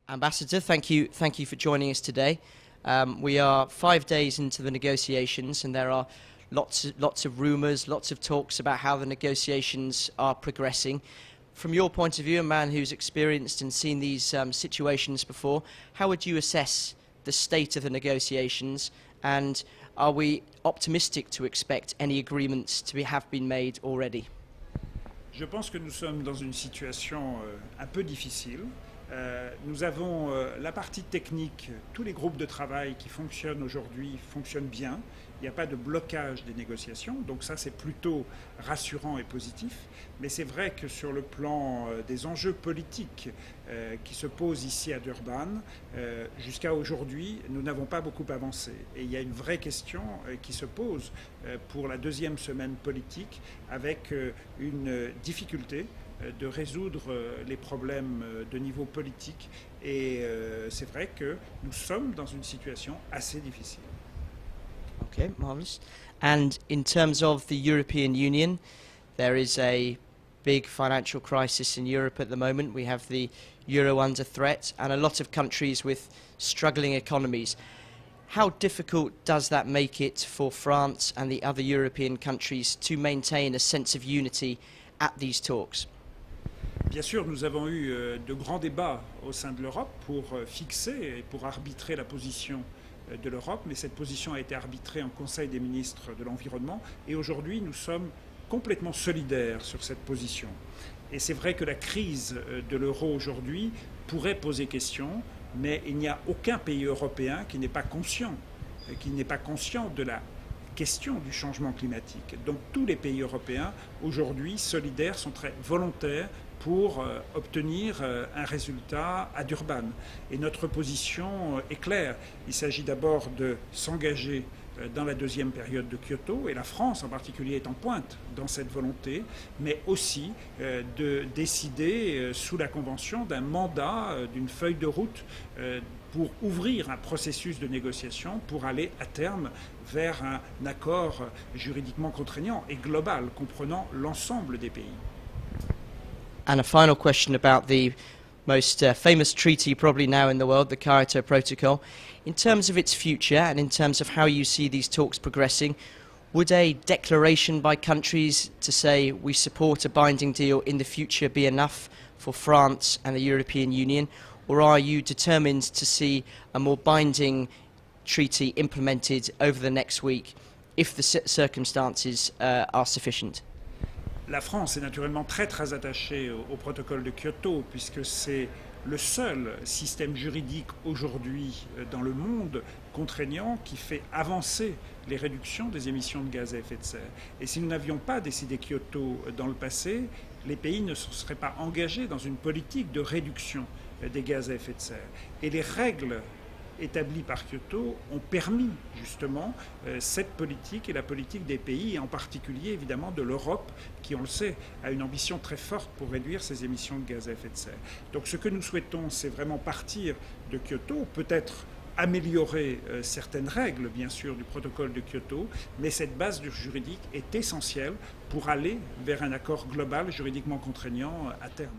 Ambassador, thank you for joining us today. We are 5 days into the negotiations, and there are lots of rumours, lots of talks about how the negotiations are progressing. From your point of view, a man who's experienced and seen these situations before, how would you assess the state of the negotiations, and are we optimistic to expect any agreements to have been made already? Je pense que nous sommes dans une situation un peu difficile. Nous avons la partie technique, tous les groupes de travail qui fonctionnent aujourd'hui fonctionnent bien. Il n'y a pas de blocage des négociations, donc ça c'est plutôt rassurant et positif. Mais c'est vrai que sur le plan des enjeux politiques qui se posent ici à Durban, jusqu'à aujourd'hui, nous n'avons pas beaucoup avancé. Et il y a une vraie question qui se pose pour la deuxième semaine politique, avec une difficulté de résoudre les problèmes de niveau politique. Et c'est vrai que nous sommes dans une situation assez difficile. Okay, marvellous. And in terms of the European Union, there is a big financial crisis in Europe at the moment. We have the euro under threat and a lot of countries with struggling economies. How difficult does that make it for France and the other European countries to maintain a sense of unity at these talks? Bien sûr, nous avons eu de grands débats au sein de l'Europe pour fixer et pour arbitrer la position de l'Europe, mais cette position a été arbitrée en Conseil des ministres de l'Environnement et aujourd'hui nous sommes complètement solidaires sur cette position. Et c'est vrai que la crise de l'euro aujourd'hui pourrait poser question, mais il n'y a aucun pays européen qui n'est pas conscient de la question du changement climatique. Donc tous les pays européens aujourd'hui solidaires sont très volontaires pour obtenir un résultat à Durban. Et notre position est claire. Il s'agit d'abord de s'engager dans la deuxième période de Kyoto, et la France en particulier est en pointe dans cette volonté, mais aussi de décider sous la Convention d'un mandat, d'une feuille de route pour ouvrir un processus de négociation pour aller à terme vers un accord juridiquement contraignant et global, comprenant l'ensemble des pays. And a final question about the most famous treaty probably now in the world, the Kyoto Protocol. In terms of its future and in terms of how you see these talks progressing, would a declaration by countries to say we support a binding deal in the future be enough for France and the European Union? Or are you determined to see a more binding treaty implemented over the next week if the circumstances are sufficient? La France est naturellement très attachée au protocole de Kyoto, puisque c'est le seul système juridique aujourd'hui dans le monde contraignant qui fait avancer les réductions des émissions de gaz à effet de serre. Et si nous n'avions pas décidé Kyoto dans le passé, les pays ne se seraient pas engagés dans une politique de réduction des gaz à effet de serre. Et les règles établis par Kyoto ont permis justement cette politique et la politique des pays, et en particulier évidemment de l'Europe, qui on le sait a une ambition très forte pour réduire ses émissions de gaz à effet de serre. Donc ce que nous souhaitons, c'est vraiment partir de Kyoto, peut-être améliorer certaines règles bien sûr du protocole de Kyoto, mais cette base juridique est essentielle pour aller vers un accord global juridiquement contraignant à terme.